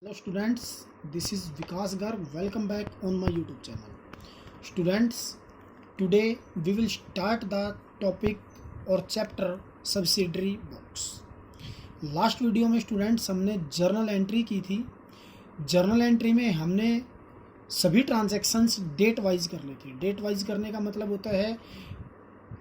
Hello students, this is Vikas Garg. Welcome back on my YouTube channel. Students, today we will start the topic और chapter subsidiary books. Last video में students हमने journal entry की थी। Journal entry में हमने सभी transactions date wise कर ली थी। डेट वाइज करने का मतलब होता है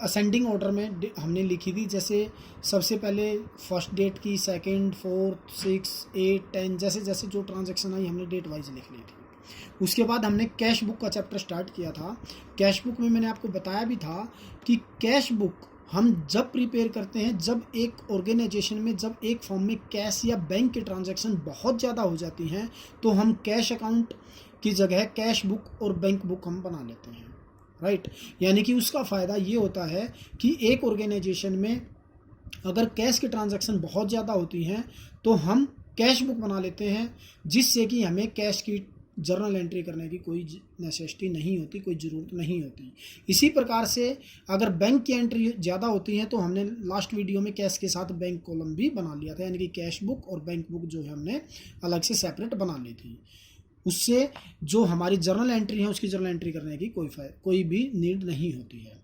असेंडिंग ऑर्डर में हमने लिखी थी। जैसे सबसे पहले फर्स्ट डेट की, सेकंड, फोर्थ, 6, 8, 10 जैसे जैसे जो ट्रांजैक्शन आई हमने डेट वाइज लिख ली थी। उसके बाद हमने कैश बुक का चैप्टर स्टार्ट किया था। कैश बुक में मैंने आपको बताया भी था कि कैश बुक हम जब प्रिपेयर करते हैं, जब एक ऑर्गेनाइजेशन में, जब एक फॉर्म में कैश या बैंक के ट्रांजैक्शन बहुत ज़्यादा हो जाती हैं तो हम कैश अकाउंट की जगह कैश बुक और बैंक बुक हम बना लेते हैं, राइट। यानी कि उसका फ़ायदा ये होता है कि एक ऑर्गेनाइजेशन में अगर कैश की ट्रांजैक्शन बहुत ज़्यादा होती हैं तो हम कैश बुक बना लेते हैं, जिससे कि हमें कैश की जर्नल एंट्री करने की कोई नेसेसिटी नहीं होती, कोई ज़रूरत नहीं होती। इसी प्रकार से अगर बैंक की एंट्री ज़्यादा होती है तो हमने लास्ट वीडियो में कैश के साथ बैंक कॉलम भी बना लिया था, यानी कि कैश बुक और बैंक बुक जो है हमने अलग से सेपरेट बना ली थी। उससे जो हमारी जर्नल एंट्री है उसकी जर्नल एंट्री करने की कोई भी नीड नहीं होती है।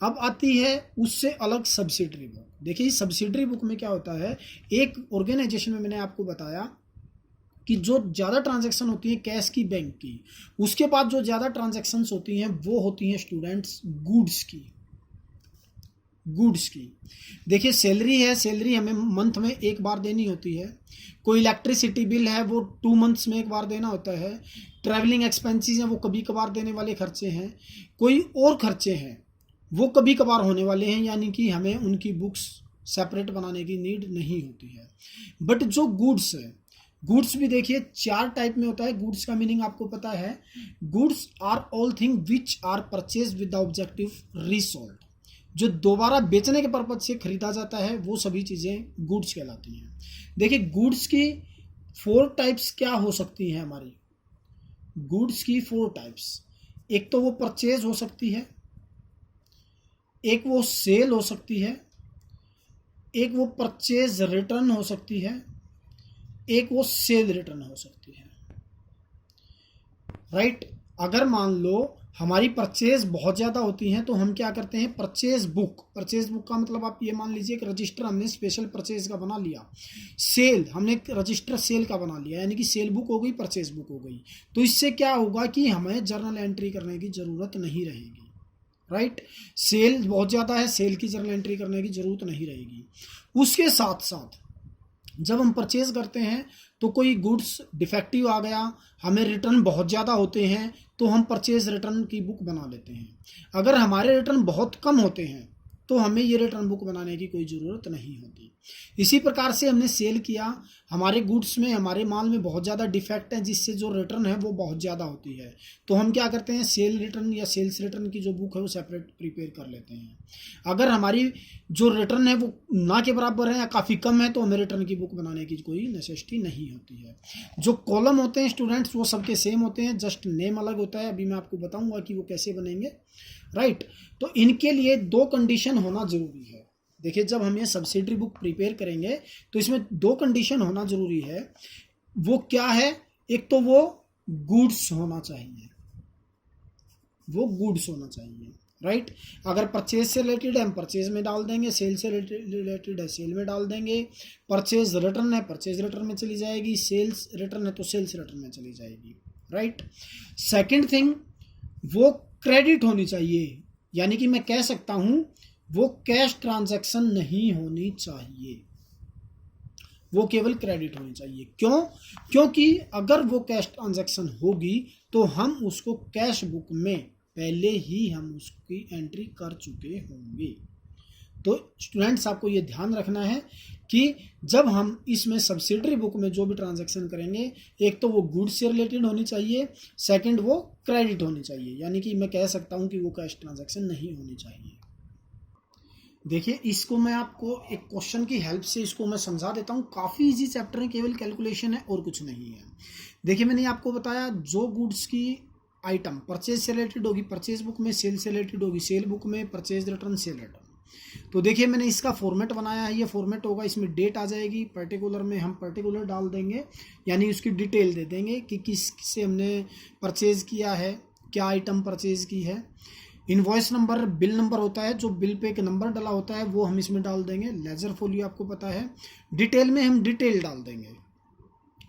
अब आती है उससे अलग सब्सिडरी बुक। देखिए इस सब्सिडरी बुक में क्या होता है, एक ऑर्गेनाइजेशन में मैंने आपको बताया कि जो ज़्यादा ट्रांजैक्शन होती है कैश की, बैंक की, उसके बाद जो ज़्यादा ट्रांजैक्शंस होती हैं वो होती हैं स्टूडेंट्स गुड्स की। गुड्स की देखिए सैलरी है, सैलरी हमें मंथ में एक बार देनी होती है। कोई इलेक्ट्रिसिटी बिल है वो 2 मंथ्स में एक बार देना होता है। ट्रैवलिंग एक्सपेंसेस हैं वो कभी कभार देने वाले खर्चे हैं। कोई और खर्चे हैं वो कभी कभार होने वाले हैं, यानी कि हमें उनकी बुक्स सेपरेट बनाने की नीड नहीं होती है। बट जो गुड्स है, गुड्स भी देखिए 4 टाइप में होता है। गुड्स का मीनिंग आपको पता है, goods are all thing which are purchase with the objective resold. जो दोबारा बेचने के पर्पज से खरीदा जाता है वो सभी चीज़ें गुड्स कहलाती हैं। देखिए गुड्स की 4 टाइप्स क्या हो सकती हैं हमारी। गुड्स की 4 टाइप्स, एक तो वो परचेज हो सकती है, एक वो सेल हो सकती है, एक वो परचेज रिटर्न हो सकती है, एक वो सेल रिटर्न हो सकती है, राइट। अगर मान लो हमारी परचेज बहुत ज़्यादा होती हैं तो हम क्या करते हैं, परचेज बुक का मतलब आप ये मान लीजिए कि रजिस्टर हमने स्पेशल परचेज का बना लिया। सेल हमने एक रजिस्टर सेल का बना लिया, यानी कि सेल बुक हो गई, परचेज बुक हो गई। तो इससे क्या होगा कि हमें जर्नल एंट्री करने की ज़रूरत नहीं रहेगी, राइट। सेल बहुत ज़्यादा है, सेल की जर्नल एंट्री करने की ज़रूरत नहीं रहेगी। उसके साथ साथ जब हम परचेज करते हैं तो कोई गुड्स डिफेक्टिव आ गया, हमें रिटर्न बहुत ज़्यादा होते हैं तो हम परचेज रिटर्न की बुक बना लेते हैं। अगर हमारे रिटर्न बहुत कम होते हैं तो हमें ये रिटर्न बुक बनाने की कोई ज़रूरत नहीं होती। इसी प्रकार से हमने सेल किया, हमारे गुड्स में, हमारे माल में बहुत ज़्यादा डिफेक्ट है जिससे जो रिटर्न है वो बहुत ज़्यादा होती है, तो हम क्या करते हैं, सेल रिटर्न या सेल्स रिटर्न की जो बुक है वो सेपरेट प्रिपेयर कर लेते हैं। अगर हमारी जो रिटर्न है वो ना के बराबर है या काफ़ी कम है तो हमें रिटर्न की बुक बनाने की कोई नेसेसिटी नहीं होती है। जो कॉलम होते हैं स्टूडेंट्स वो सबके सेम होते हैं, जस्ट नेम अलग होता है। अभी मैं आपको बताऊंगा कि वो कैसे बनेंगे, राइट। तो इनके लिए 2 कंडीशन होना जरूरी है। देखिए जब हम ये सब्सिडरी बुक प्रिपेयर करेंगे तो इसमें 2 कंडीशन होना जरूरी है। वो क्या है, एक तो वो गुड्स होना चाहिए, वो गुड्स होना चाहिए, राइट। अगर परचेज से रिलेटेड है हम परचेज में डाल देंगे, सेल से रिलेटेड है सेल में डाल देंगे, परचेज रिटर्न है परचेज रिटर्न में चली जाएगी, सेल्स रिटर्न है तो सेल्स रिटर्न में चली जाएगी, राइट। सेकंड थिंग, वो क्रेडिट होनी चाहिए, यानी कि मैं कह सकता हूं वो कैश ट्रांजैक्शन नहीं होनी चाहिए, वो केवल क्रेडिट होनी चाहिए। क्यों? क्योंकि अगर वो कैश ट्रांजैक्शन होगी तो हम उसको कैश बुक में पहले ही हम उसकी एंट्री कर चुके होंगे। तो स्टूडेंट्स आपको ये ध्यान रखना है कि जब हम इसमें सब्सिडरी बुक में जो भी ट्रांजैक्शन करेंगे, एक तो वो गुड्स से रिलेटेड होनी चाहिए, सेकंड वो क्रेडिट होनी चाहिए, यानी कि मैं कह सकता हूं कि वो कैश ट्रांजैक्शन नहीं होनी चाहिए। देखिए इसको मैं आपको एक क्वेश्चन की हेल्प से इसको मैं समझा देता हूँ। काफ़ी इजी चैप्टर है, केवल कैलकुलेशन है और कुछ नहीं है। देखिए मैंने आपको बताया जो गुड्स की आइटम परचेज से रिलेटेड होगी परचेज बुक में, सेल से रिलेटेड होगी सेल बुक में, परचेज रिटर्न सेल रिटर्न। तो देखिए मैंने इसका फॉर्मेट बनाया है, ये फॉर्मेट होगा, इसमें डेट आ जाएगी, पर्टिकुलर में हम पर्टिकुलर डाल देंगे, यानी उसकी डिटेल दे देंगे कि किस से हमने परचेज़ किया है, क्या आइटम परचेज़ की है। इनवॉइस नंबर बिल नंबर होता है, जो बिल पे एक नंबर डाला होता है वो हम इसमें डाल देंगे। लेजर फोलियो आपको पता है। डिटेल में हम डिटेल डाल देंगे।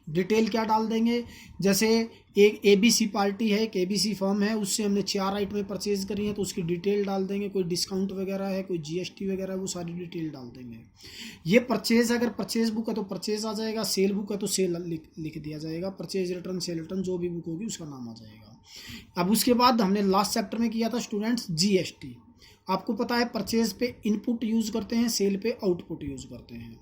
डिटेल क्या डाल देंगे, जैसे एक ABC पार्टी है, एक ABC फर्म है, उससे हमने 4 आइटमें परचेज करी हैं तो उसकी डिटेल डाल देंगे। कोई डिस्काउंट वगैरह है, कोई GST वगैरह है, वो सारी डिटेल डाल देंगे। ये परचेज, अगर परचेज बुक है तो परचेज आ जाएगा, सेल बुक है तो सेल लिख दिया जाएगा, परचेज रिटर्न, सेल रिटर्न, जो भी बुक होगी उसका नाम आ जाएगा। अब उसके बाद हमने लास्ट चैप्टर में किया था स्टूडेंट्स GST। आपको पता है परचेज पे इनपुट यूज़ करते हैं, सेल पे आउटपुट यूज़ करते हैं।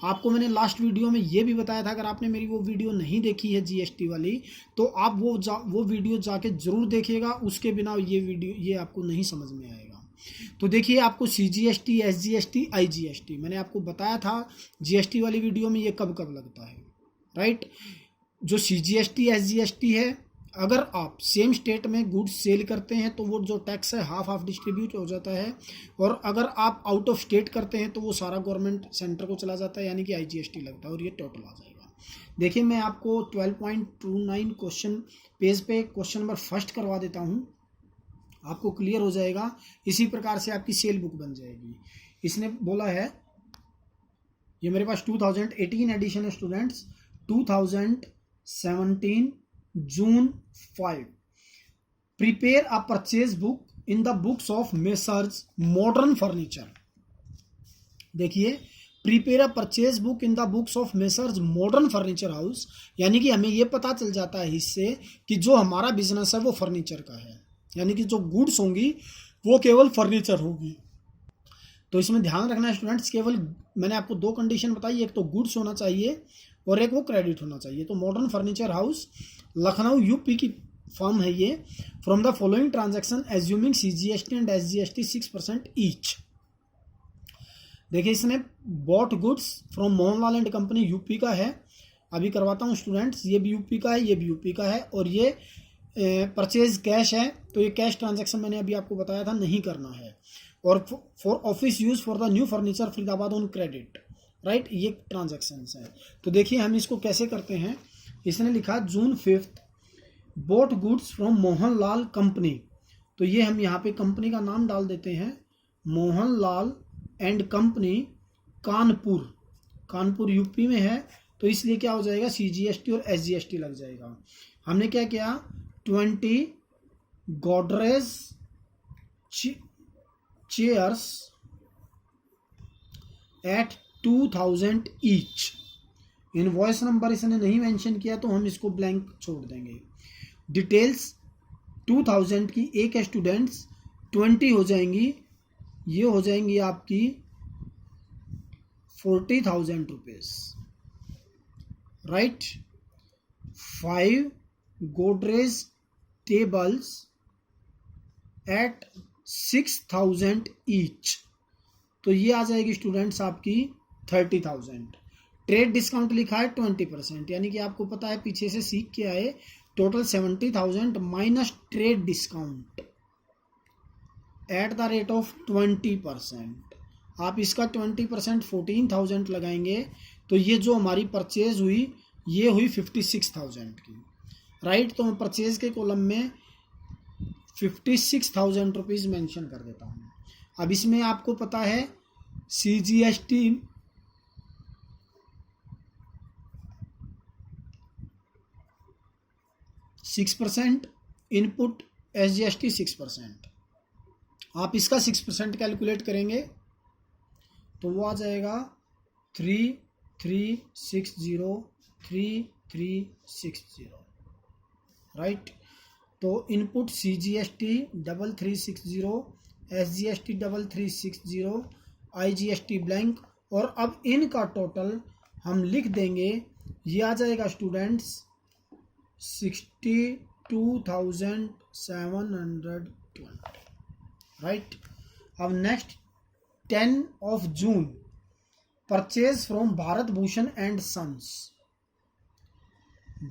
आपको मैंने लास्ट वीडियो में ये भी बताया था, अगर आपने मेरी वो वीडियो नहीं देखी है GST वाली, तो आप वो वीडियो जाके ज़रूर देखिएगा, उसके बिना ये आपको नहीं समझ में आएगा। तो देखिए आपको CGST, SGST, IGST मैंने आपको बताया था GST वाली वीडियो में ये कब कब लगता है, राइट। जो CGST, SGST है, अगर आप सेम स्टेट में गुड्स सेल करते हैं तो वो जो टैक्स है हाफ हाफ डिस्ट्रीब्यूट हो जाता है, और अगर आप आउट ऑफ स्टेट करते हैं तो वो सारा गवर्नमेंट सेंटर को चला जाता है, यानी कि IGST लगता है, और ये टोटल आ जाएगा। देखिए मैं आपको 12.29 क्वेश्चन पेज पे क्वेश्चन नंबर फर्स्ट करवा देता हूँ, आपको क्लियर हो जाएगा। इसी प्रकार से आपकी सेल बुक बन जाएगी। इसने बोला है, ये मेरे पास 2018 एडिशन है students, 2017 June 5, prepare a purchase book in the books of Messrs Modern Furniture। देखिए prepare a purchase book in the books of messrs modern furniture house, यानी कि हमें ये पता चल जाता है इससे कि जो हमारा बिजनेस है वो फर्नीचर का है, यानी कि जो गुड्स होंगी वो केवल फर्नीचर होगी। तो इसमें ध्यान रखना है स्टूडेंट्स, केवल मैंने आपको 2 कंडीशन बताई, एक तो गुड्स होना चाहिए और एक वो क्रेडिट होना चाहिए। तो modern furniture house Lucknow UP की फर्म है ये। From the following transaction assuming CGST and SGST 6% each. देखिए इसने bought goods from Mohanlal and company, UP का है। अभी करवाता हूँ स्टूडेंट्स, ये भी UP का है, ये भी UP का है, और ये परचेज कैश है, तो ये कैश ट्रांजैक्शन मैंने अभी आपको बताया था नहीं करना है। और for office use for the new furniture Faridabad on credit, right, ये ट्रांजैक्शन है। तो देखिए हम इसको कैसे करते हैं। इसने लिखा June 5 boat goods from Mohanlal company, तो ये हम यहाँ पे कंपनी का नाम डाल देते हैं, Mohanlal and company, Kanpur, Kanpur UP में है, तो इसलिए क्या हो जाएगा, CGST और SGST लग जाएगा। हमने क्या किया, 20 Godrej chairs at 2000 each. Invoice number इसने नहीं मेंशन किया तो हम इसको ब्लैंक छोड़ देंगे। डिटेल्स 2000 की एक है स्टूडेंट्स, 20 हो जाएंगी, ये हो जाएंगी आपकी 40,000 rupees, right. 5 Godrej tables at 6,000 each, तो ये आ जाएगी स्टूडेंट्स आपकी 30,000। ट्रेड डिस्काउंट लिखा है 20%, यानी कि आपको पता है पीछे से सीख के आए, total 70,000 minus trade discount at the rate of 20%। आप इसका 20% 14,000 लगाएंगे, तो ये जो हमारी परचेज हुई ये हुई 56,000 की, राइट। तो मैं परचेज के कॉलम में 56,000 रुपीज़ मैंशन कर देता हूँ। अब इसमें आपको पता है CGST 6%, इनपुट SGST 6%। आप इसका 6% कैलकुलेट करेंगे तो वो आ जाएगा 3360, राइट। तो input CGST 3360, SGST 3360, IGST blank, और अब इनका टोटल हम लिख देंगे, ये आ जाएगा स्टूडेंट्स 62,720, राइट। अब next 10 of June purchase from Bharat Bhushan and sons,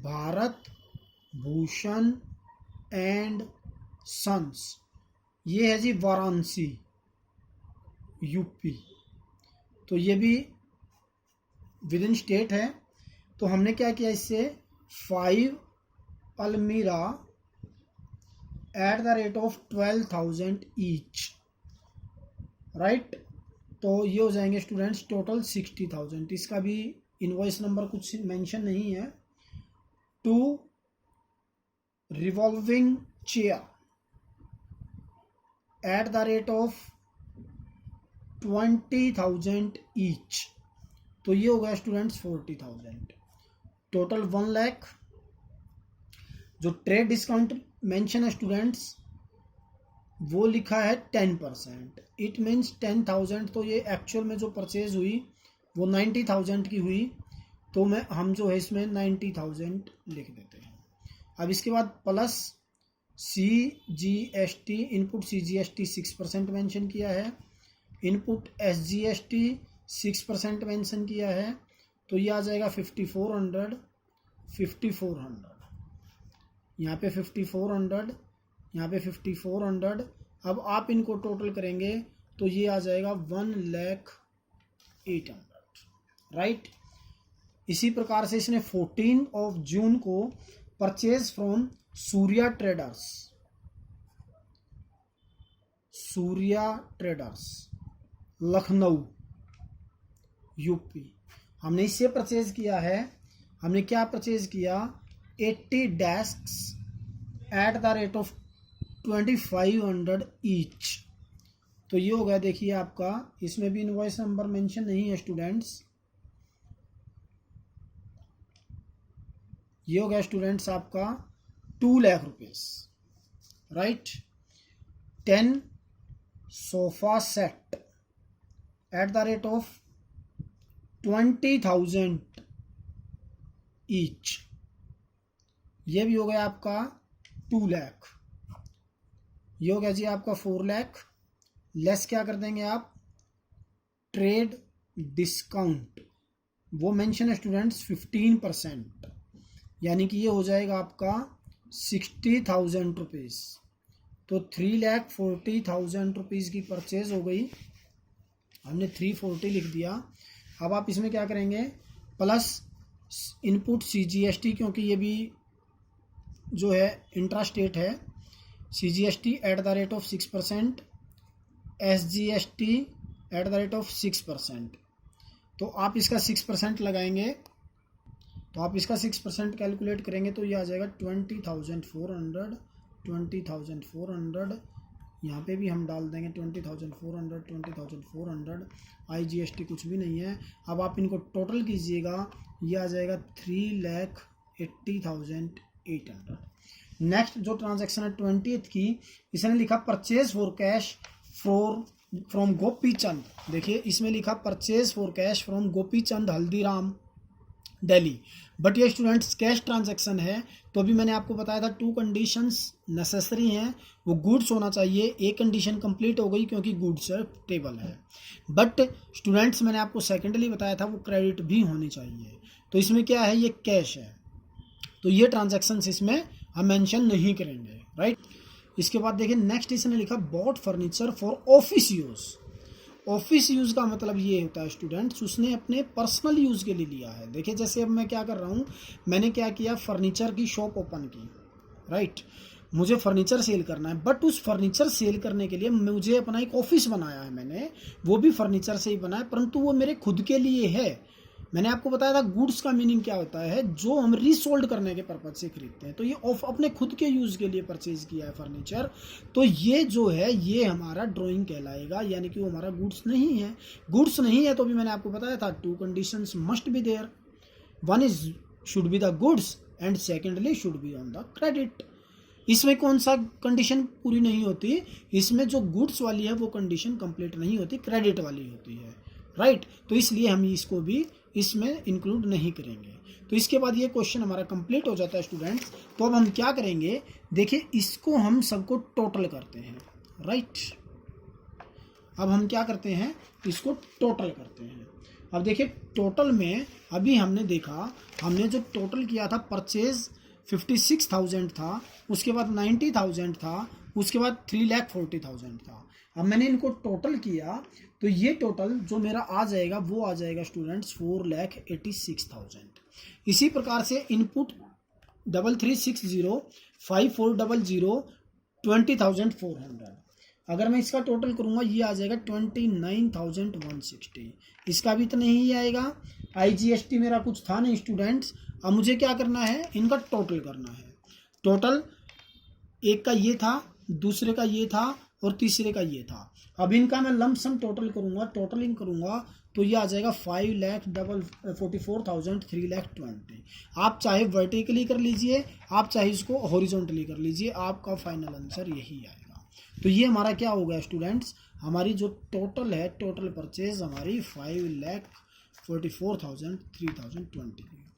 Bharat Bhushan and sons, ये है जी वाराणसी, यूपी। तो ये भी विद इन स्टेट है। तो हमने क्या किया, इससे 5 अलमीरा at the rate of 12,000 each, right. तो ये हो जाएंगे स्टूडेंट्स टोटल 60,000। इसका भी इनवॉइस नंबर कुछ मेंशन नहीं है। 2 revolving chair at the rate of 20,000 each, तो ये हो गया स्टूडेंट्स 40,000। टोटल 1 लाख। जो ट्रेड डिस्काउंट मेंशन है स्टूडेंट्स वो लिखा है 10%। It means 10,000। तो ये एक्चुअल में जो परचेज हुई वो 90,000 की हुई। तो हम जो है इसमें 90,000 लिख देते हैं। अब इसके बाद plus CGST, input CGST 6% mention किया है, इनपुट SGST 6% मेंशन किया है। तो ये आ जाएगा 5400, यहाँ पे 5400, यहाँ पे 5400। अब आप इनको टोटल करेंगे तो ये आ जाएगा 1,08,000, राइट। इसी प्रकार से इसने 14 जून को purchase from Surya traders Lucknow UP, हमने इससे परचेज किया है। हमने क्या परचेज किया, 80 desks at the rate of 2,500 each. तो ये हो गया, देखिए आपका इसमें भी इनवॉइस नंबर मेंशन नहीं है स्टूडेंट्स। ये हो गया स्टूडेंट्स आपका 2 lakh rupees, right. 10 sofa set at the rate of 20,000 each, ये भी हो गया आपका 2 लाख। ये हो गया जी आपका 4 लाख। लेस क्या कर देंगे आप, ट्रेड डिस्काउंट वो मेंशन है स्टूडेंट्स 15%, यानी कि ये हो जाएगा आपका 60,000 रुपीज़। तो 3,40,000 रुपीज़ की परचेज हो गई। हमने 340 लिख दिया। अब आप इसमें क्या करेंगे, प्लस इनपुट CGST, क्योंकि ये भी जो है इंट्रा स्टेट है, CGST at the rate of 6%, SGST at the rate of 6%। तो आप इसका 6% लगाएंगे, तो आप इसका 6% कैलकुलेट करेंगे तो ये आ जाएगा 20,400। यहाँ पे भी हम डाल देंगे 20,400। IGST कुछ भी नहीं है। अब आप इनको टोटल कीजिएगा, ये आ जाएगा 3,80,800। नेक्स्ट जो ट्रांजैक्शन है 20th की, इसने लिखा purchase for cash from Gopi Chand. देखिए इसमें लिखा purchase for cash from Gopi Chand Haldiram Delhi, but ये स्टूडेंट्स कैश ट्रांजैक्शन है। तो अभी मैंने आपको बताया था 2 कंडीशंस नेसेसरी हैं, वो गुड्स होना चाहिए। एक कंडीशन कंप्लीट हो गई क्योंकि गुड्स टेबल है, बट स्टूडेंट्स मैंने आपको सेकेंडली बताया था वो क्रेडिट भी होनी चाहिए। तो इसमें क्या है, ये कैश है, तो ये ट्रांजैक्शंस इसमें हम मेंशन नहीं करेंगे, राइट। इसके बाद देखिए नेक्स्ट इसने लिखा bought furniture for office use. Office use का मतलब ये होता है स्टूडेंट्स, उसने अपने पर्सनल यूज़ के लिए लिया है। देखिए जैसे अब मैं क्या कर रहा हूँ, मैंने क्या किया, फर्नीचर की शॉप ओपन की, राइट। मुझे फर्नीचर सेल करना है, बट उस फर्नीचर सेल करने के लिए मुझे अपना एक ऑफिस बनाया है मैंने, वो भी फर्नीचर से ही बनाया, परंतु वो मेरे खुद के लिए है। मैंने आपको बताया था गुड्स का मीनिंग क्या होता है, जो हम रीसोल्ड करने के पर्पज से खरीदते हैं। तो ये अपने खुद के यूज़ के लिए परचेज किया है फर्नीचर, तो ये जो है ये हमारा ड्राइंग कहलाएगा, यानी कि वो हमारा गुड्स नहीं है। गुड्स नहीं है तो भी मैंने आपको बताया था 2 conditions must be there, 1 is should be the goods and secondly should be on the credit. इसमें कौन सा कंडीशन पूरी नहीं होती, इसमें जो गुड्स वाली है वो कंडीशन कंप्लीट नहीं होती, क्रेडिट वाली होती है, राइट। तो इसलिए हम इसको भी इसमें इंक्लूड नहीं करेंगे। तो इसके बाद ये क्वेश्चन हमारा कंप्लीट हो जाता है स्टूडेंट्स। तो अब हम क्या करेंगे, देखिए इसको हम सबको टोटल करते हैं, राइट। अब हम क्या करते हैं, इसको टोटल करते हैं। अब देखिए टोटल में अभी हमने देखा, हमने जो टोटल किया था परचेज 56,000 था, उसके बाद 90,000 था, उसके बाद 3,40,000 था। अब मैंने इनको टोटल किया तो ये टोटल जो मेरा आ जाएगा वो आ जाएगा स्टूडेंट्स 4,86,000। इसी प्रकार से इनपुट 33605400 20,400, अगर मैं इसका टोटल करूंगा ये आ जाएगा 29,160। इसका भी इतना ही आएगा। IGST मेरा कुछ था नहीं स्टूडेंट्स। अब मुझे क्या करना है, इनका टोटल करना है। टोटल एक का ये था, दूसरे का ये था और तीसरे का ये था। अब इनका मैं लमसम टोटल करूंगा, टोटलिंग करूंगा तो ये आ जाएगा 5,44,000 3,20,000। आप चाहे वर्टिकली कर लीजिए, आप चाहे इसको हॉरिजॉन्टली कर लीजिए, आपका फाइनल आंसर यही आएगा। तो ये हमारा क्या हो गया स्टूडेंट्स, हमारी जो टोटल है, टोटल परचेज हमारी 5,44,000 3,20,000।